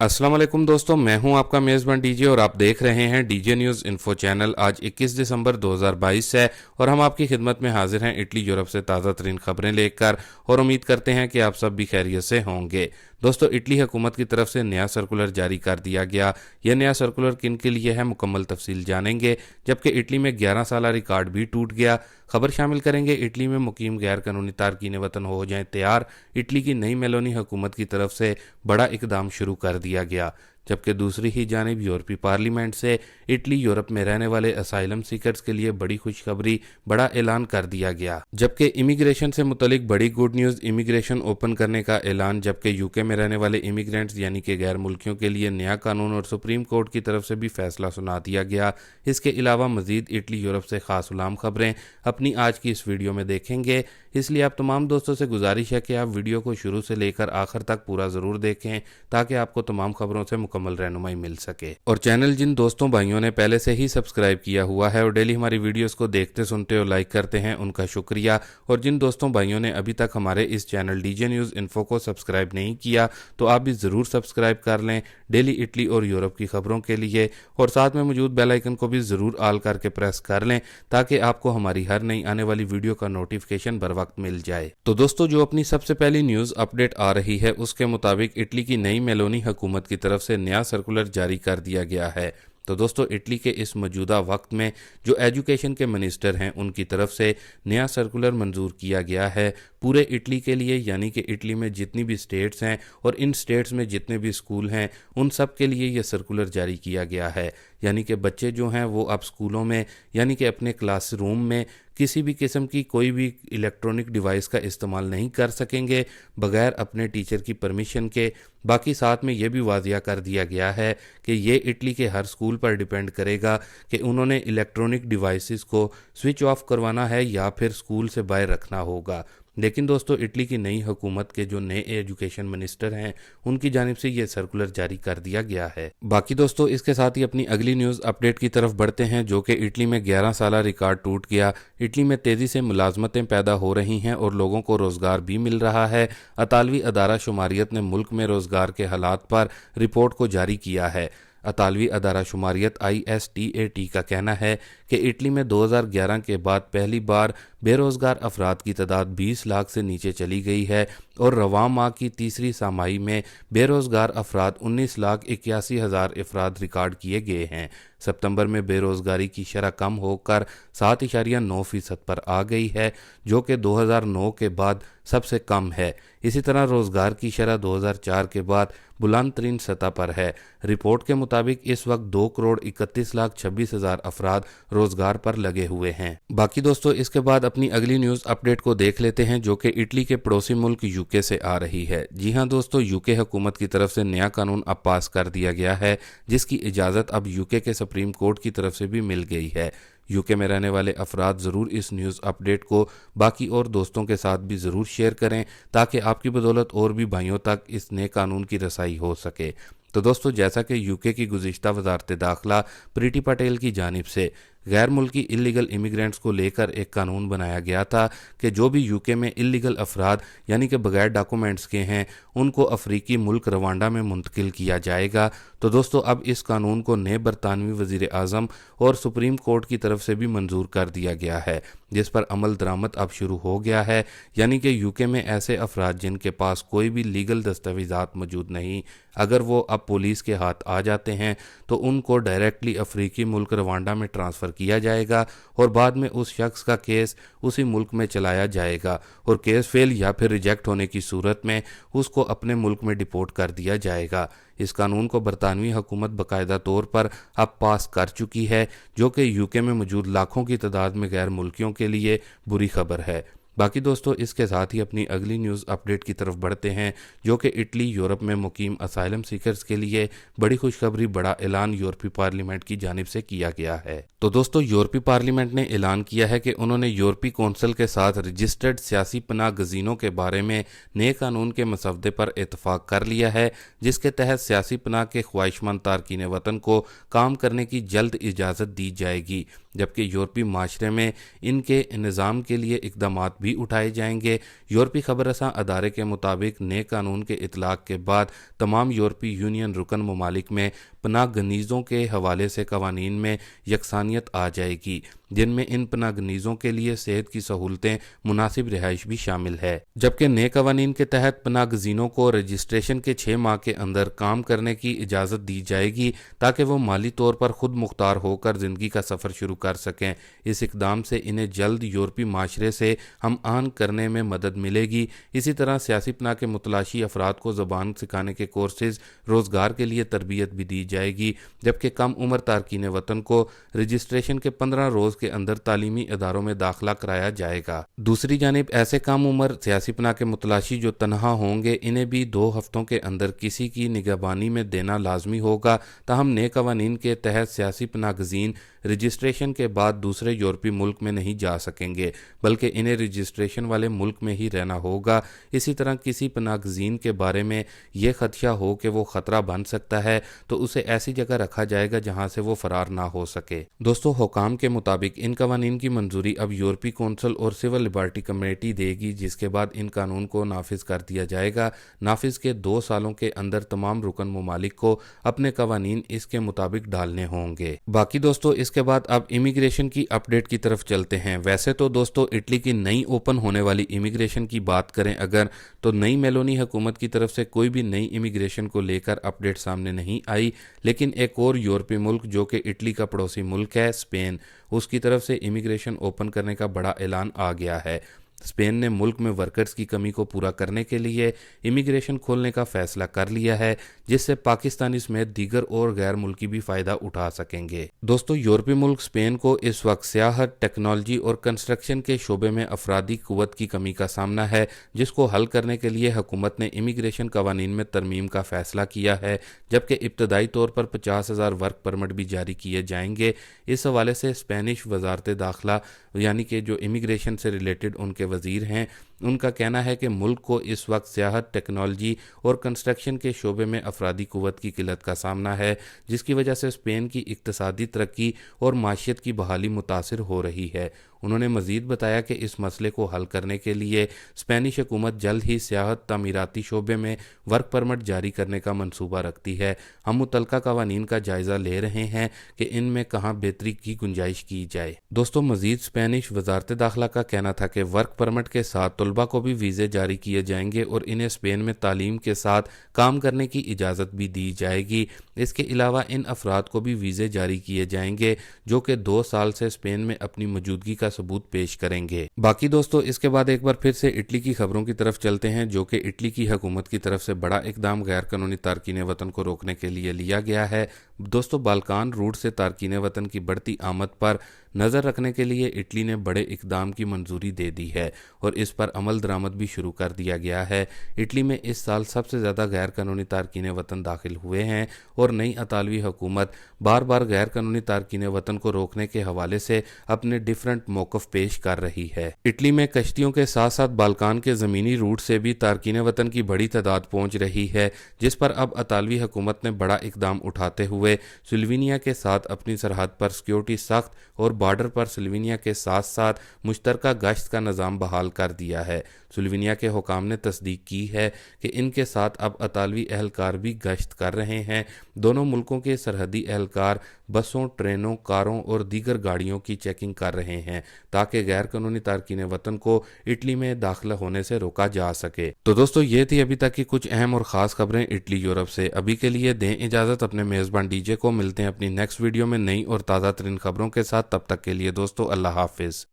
अस्सलाम वालेकुम दोस्तों, मैं हूं आपका मेज़बान डीजे और आप देख रहे हैं डीजे न्यूज़ इन्फो चैनल। आज 21 दिसंबर 2022 है और हम आपकी खिदमत में हाजिर हैं इटली यूरोप से ताज़ा तरीन खबरें लेकर और उम्मीद करते हैं कि आप सब भी खैरियत से होंगे। दोस्तों, इटली हुकूमत की तरफ से नया सर्कुलर जारी कर दिया गया। यह नया सर्कुलर किन के लिए है, मुकम्मल तफसील जानेंगे। जबकि इटली में 11 साल रिकॉर्ड भी टूट गया। खबर शामिल करेंगे इटली में मुकीम गैर कानूनी तारकीन वतन हो जाएं तैयार। इटली की नई मेलोनी हुकूमत की तरफ से बड़ा इकदाम शुरू कर दिया गया। जबकि दूसरी ही जानिब यूरोपीय पार्लियामेंट से इटली यूरोप में रहने वाले असाइलम सीकर्स के लिए बड़ी खुशखबरी, बड़ा ऐलान कर दिया गया। जबकि इमिग्रेशन से मुतलिक बड़ी गुड न्यूज़, इमिग्रेशन ओपन करने का ऐलान। जबकि यूके में रहने वाले इमिग्रेंट्स यानी कि गैर मुल्कियों के लिए नया कानून और सुप्रीम कोर्ट की तरफ से भी फैसला सुना दिया गया। इसके अलावा मजीद इटली यूरोप से खास उलाम खबरें अपनी आज की इस वीडियो में देखेंगे। इसलिए आप तमाम दोस्तों से गुजारिश है कि आप वीडियो को शुरू से लेकर आखिर तक पूरा ज़रूर देखें ताकि आपको तमाम खबरों से मुकम्मल रहनुमाई मिल सके। और चैनल जिन दोस्तों भाइयों ने पहले से ही सब्सक्राइब किया हुआ है और डेली हमारी वीडियोस को देखते सुनते और लाइक करते हैं, उनका शुक्रिया। और जिन दोस्तों भाइयों ने अभी तक हमारे इस चैनल डीजे न्यूज़ इन्फो को सब्सक्राइब नहीं किया तो आप भी ज़रूर सब्सक्राइब कर लें डेली इटली और यूरोप की खबरों के लिए। और साथ में मौजूद बेल आइकन को भी ज़रूर ऑल करके प्रेस कर लें ताकि आपको हमारी हर नई आने वाली वीडियो का नोटिफिकेशन बर वक्त मिल जाए। तो दोस्तों, जो अपनी सबसे पहली न्यूज़ अपडेट आ रही है उसके मुताबिक इटली की नई मेलोनी हुकूमत की तरफ से नया सर्कुलर जारी कर दिया गया है। तो दोस्तों, इटली के इस मौजूदा वक्त में जो एजुकेशन के मिनिस्टर हैं उनकी तरफ से नया सर्कुलर मंजूर किया गया है पूरे इटली के लिए, यानी कि इटली में जितनी भी स्टेट्स हैं और इन स्टेट्स में जितने भी स्कूल हैं उन सब के लिए यह सर्कुलर जारी किया गया है। यानी कि बच्चे जो हैं वो अब स्कूलों में यानी कि अपने क्लासरूम में किसी भी किस्म की कोई भी इलेक्ट्रॉनिक डिवाइस का इस्तेमाल नहीं कर सकेंगे बगैर अपने टीचर की परमिशन के। बाकी साथ में ये भी वाजिया कर दिया गया है कि ये इटली के हर स्कूल पर डिपेंड करेगा कि उन्होंने इलेक्ट्रॉनिक डिवाइसेस को स्विच ऑफ करवाना है या फिर स्कूल से बाहर रखना होगा। लेकिन दोस्तों, इटली की नई हुकूमत के जो नए एजुकेशन मिनिस्टर हैं उनकी जानिब से ये सर्कुलर जारी कर दिया गया है। बाकी दोस्तों, इसके साथ ही अपनी अगली न्यूज़ अपडेट की तरफ बढ़ते हैं, जो कि इटली में 11 साल रिकॉर्ड टूट गया। इटली में तेज़ी से मुलाजमतें पैदा हो रही हैं और लोगों को रोज़गार भी मिल रहा है। अतालवी अदारा शुमारियत ने मुल्क में रोज़गार के हालात पर रिपोर्ट को जारी किया है। अतालवी अदारा शुमारियत ISTAT का कहना है कि इटली में 2011 के बाद पहली बार बेरोज़गार अफराद की तादाद 20 लाख से नीचे चली गई है और रवां माह की तीसरी छमाही में बेरोज़गार अफराद 19,81,000 अफराद रिकॉर्ड किए गए हैं। सितंबर में बेरोज़गारी की शरह कम होकर 7.9% पर आ गई है, जो कि 2009 के बाद सबसे कम है। इसी तरह रोज़गार की शरह 2004 के बाद बुलंद तरीन सतह पर है। रिपोर्ट के मुताबिक इस वक्त 2,31,26,000 अफराद रोज़गार पर लगे हुए हैं। बाकी दोस्तों, इसके बाद अपनी अगली न्यूज़ अपडेट को देख लेते हैं, जो कि इटली के पड़ोसी मुल्क यूके से आ रही है। जी हाँ दोस्तों, यूके हुकूमत की तरफ से नया कानून अब पास कर दिया गया है जिसकी इजाज़त अब यूके के सुप्रीम कोर्ट की तरफ से भी मिल गई है। यूके में रहने वाले अफराद ज़रूर इस न्यूज़ अपडेट को बाकी और दोस्तों के साथ भी ज़रूर शेयर करें ताकि आपकी बदौलत और भी भाइयों तक इस नए कानून की रसाई हो सके। तो दोस्तों, जैसा कि यूके की गुज़िश्ता वज़ारत दाखिला प्रीति पटेल की जानिब से गैर मुल्की इलीगल इमिग्रेंट्स को लेकर एक कानून बनाया गया था कि जो भी यूके में इलीगल अफराद यानी कि बगैर डॉक्यूमेंट्स के हैं उनको अफ्रीकी मुल्क रवांडा में मुंतकिल किया जाएगा। तो दोस्तों, अब इस कानून को नए बरतानवी वज़ीर आज़म और सुप्रीम कोर्ट की तरफ से भी मंजूर कर दिया गया है, जिस पर अमल दरामद अब शुरू हो गया है। यानी कि यूके में ऐसे अफराद जिनके पास कोई भी लीगल दस्तावेज़ात मौजूद नहीं, अगर वो अब पुलिस के हाथ आ जाते हैं तो उनको डायरेक्टली अफ्रीकी मुल्क रवांडा में ट्रांसफ़र किया जाएगा और बाद में उस शख्स का केस उसी मुल्क में चलाया जाएगा और केस फेल या फिर रिजेक्ट होने की सूरत में उसको अपने मुल्क में डिपोर्ट कर दिया जाएगा। इस कानून को बरतानवी हुकूमत बाकायदा तौर पर अब पास कर चुकी है, जो कि यूके में मौजूद लाखों की तादाद में गैर मुल्कियों के लिए बुरी खबर है। बाकी दोस्तों, इसके साथ ही अपनी अगली न्यूज़ अपडेट की तरफ बढ़ते हैं, जो कि इटली यूरोप में मुकीम असाइलम सीकर्स के लिए बड़ी खुशखबरी, बड़ा ऐलान यूरोपीय पार्लियामेंट की जानिब से किया गया है। तो दोस्तों, यूरोपीय पार्लियामेंट ने ऐलान किया है कि उन्होंने यूरोपीय कौंसिल के साथ रजिस्टर्ड सियासी पनाह गज़ीनों के बारे में नए कानून के मसवदे पर इतफाक़ कर लिया है, जिसके तहत सियासी पनाह के ख्वाहिशमंद तारकीन वतन को काम करने की जल्द इजाज़त दी जाएगी। जबकि यूरोपीय माशरे में इनके निज़ाम के लिए इकदामात भी उठाए जाएंगे। यूरोपीय खबररसां अदारे के मुताबिक नए कानून के इतलाक के बाद तमाम यूरोपीय यूनियन रुकन ममालिक में पनाहगनीज़ों के हवाले से कवानीन में यकसानियत आ जाएगी, जिनमें इन पनाहगनीज़ों के लिए सेहत की सहूलतें, मुनासिब रिहाइश भी शामिल है। जबकि नए कवानीन के तहत पनाहगज़ीनों को रजिस्ट्रेशन के 6 माह के अंदर काम करने की इजाज़त दी जाएगी ताकि वो माली तौर पर खुद मुख्तार होकर ज़िंदगी का सफ़र शुरू कर सकें। इस इकदाम से इन्हें जल्द यूरोपीय माशरे से हम आहंग करने में मदद मिलेगी। इसी तरह सियासी पनाह के मुतलाशी अफराद को ज़बान सिखाने के कोर्सेज, रोज़गार के लिए तरबियत भी दी जाएगी, जबकि कम उम्र तारकीन वतन को रजिस्ट्रेशन के 15 रोज़ के अंदर तालीमी इदारों में दाखिला कराया जाएगा। दूसरी जानिब ऐसे कम उम्र सियासी पनाह के मुतलाशी जो तनहा होंगे, इन्हें भी 2 हफ्तों के अंदर किसी की निगहबानी में देना लाजमी होगा। ताहम नए कवानीन के तहत सियासी पनाहगज़ीन रजिस्ट्रेशन के बाद दूसरे यूरोपीय मुल्क में नहीं जा सकेंगे, बल्कि इन्हें रजिस्ट्रेशन वाले मुल्क में ही रहना होगा। इसी तरह किसी पनाहगज़ीन के बारे में यह खदशा हो कि वो ख़तरा बन सकता है तो उसे ऐसी जगह रखा जाएगा जहां से वो फरार ना हो सके। दोस्तों, हुकाम के मुताबिक इन कवानीन की मंजूरी अब यूरोपीय कौंसिल और सिविल लिबर्टी कमेटी देगी, जिसके बाद इन कानून को नाफिज कर दिया जाएगा। नाफिज के 2 सालों के अंदर तमाम रुकन ममालिक को अपने कवानीन इसके मुताबिक डालने होंगे। बाकी दोस्तों, इसके बाद अब इमिग्रेशन की अपडेट की तरफ चलते हैं। वैसे तो दोस्तों, इटली की नई ओपन होने वाली इमिग्रेशन की बात करें अगर, तो नई मेलोनी हुकूमत की तरफ से कोई भी नई इमिग्रेशन को लेकर अपडेट सामने नहीं आई, लेकिन एक और यूरोपीय मुल्क जो कि इटली का पड़ोसी मुल्क है, स्पेन, उसकी तरफ से इमिग्रेशन ओपन करने का बड़ा ऐलान आ गया है। स्पेन ने मुल्क में वर्कर्स की कमी को पूरा करने के लिए इमिग्रेशन खोलने का फैसला कर लिया है, जिससे पाकिस्तानी समेत दीगर और गैर मुल्की भी फ़ायदा उठा सकेंगे। दोस्तों, यूरोपीय मुल्क स्पेन को इस वक्त सियाहत, टेक्नोलॉजी और कंस्ट्रक्शन के शोबे में अफरादी कुव्वत की कमी का सामना है, जिसको हल करने के लिए हुकूमत ने इमिग्रेशन कवानीन में तरमीम का फैसला किया है, जबकि इब्तदाई तौर पर 50,000 वर्क परमिट भी जारी किए जाएंगे। इस हवाले से स्पेनिश वजारत दाखिला यानी कि जो इमिग्रेशन से रिलेटेड उनके वजीर हैं, उनका कहना है कि मुल्क को इस वक्त सियाहत, टेक्नोलॉजी और कंस्ट्रक्शन के शोबे में अफरादी कुव्वत की किल्लत का सामना है, जिसकी वजह से स्पेन की इक्तसादी तरक्की और माशियत की बहाली मुतासिर हो रही है। उन्होंने मजीद बताया कि इस मसले को हल करने के लिए स्पेनिश हुकूमत जल्द ही सियाहत, तामीराती शोबे में वर्क परमिट जारी करने का मंसूबा रखती है। हम मुतलका कवानीन का जायज़ा ले रहे हैं कि इनमें कहाँ बेहतरी की गुंजाइश की जाए। दोस्तों, मजीद स्पेनिश वजारत दाखिला का कहना था कि वर्क परमिट के साथ तलबा को भी वीज़े जारी किए जाएंगे और इन्हें स्पेन में तालीम के साथ काम करने की इजाज़त भी दी जाएगी। इसके अलावा इन अफराद को भी वीज़े जारी किए जाएंगे जो कि 2 साल से स्पेन में अपनी मौजूदगी का सबूत पेश करेंगे। बाकी दोस्तों, इसके बाद एक बार फिर से इटली की खबरों की तरफ चलते हैं, जो कि इटली की हुकूमत की तरफ से बड़ा इकदाम गैर कानूनी तारकीन वतन को रोकने के लिए लिया गया है। दोस्तों, बाल्कान रूट से तारकीन वतन की बढ़ती आमद पर नज़र रखने के लिए इटली ने बड़े इकदाम की मंजूरी दे दी है और इस पर अमल दरामद भी शुरू कर दिया गया है। इटली में इस साल सबसे ज़्यादा गैर कानूनी तारकीन वतन दाखिल हुए हैं और नई अतालवी हुकूमत बार बार गैर कानूनी तारकीन वतन को रोकने के हवाले से अपने डिफरेंट मौक़िफ़ पेश कर रही है। इटली में कश्तियों के साथ साथ बाल्कान के ज़मीनी रूट से भी तारकीन वतन की बड़ी तादाद पहुँच रही है, जिस पर अब अतालवी हुकूमत ने बड़ा इकदाम उठाते हुए स्लोवेनिया के साथ अपनी सरहद पर सिक्योरिटी सख्त और बॉर्डर पर स्लोवेनिया के साथ साथ मुश्तरका गश्त का निज़ाम बहाल कर दिया है। स्लोवेनिया के हुकाम ने तस्दीक की है कि इनके साथ अब अतालवी एहलकार भी गश्त कर रहे हैं। दोनों मुल्कों के सरहदी एहलकार बसों, ट्रेनों, कारों और दीगर गाड़ियों की चेकिंग कर रहे हैं ताकि गैर कानूनी तारकीन वतन को इटली में दाखिला होने से रोका जा सके। तो दोस्तों, ये थी अभी तक की कुछ अहम और ख़ास खबरें इटली यूरोप से। अभी के लिए दें इजाज़त अपने मेज़बान डीजे को। मिलते हैं अपनी नेक्स्ट वीडियो में नई और ताज़ा तरीन खबरों के साथ। तब तक के लिए दोस्तों, अल्लाह हाफिज़।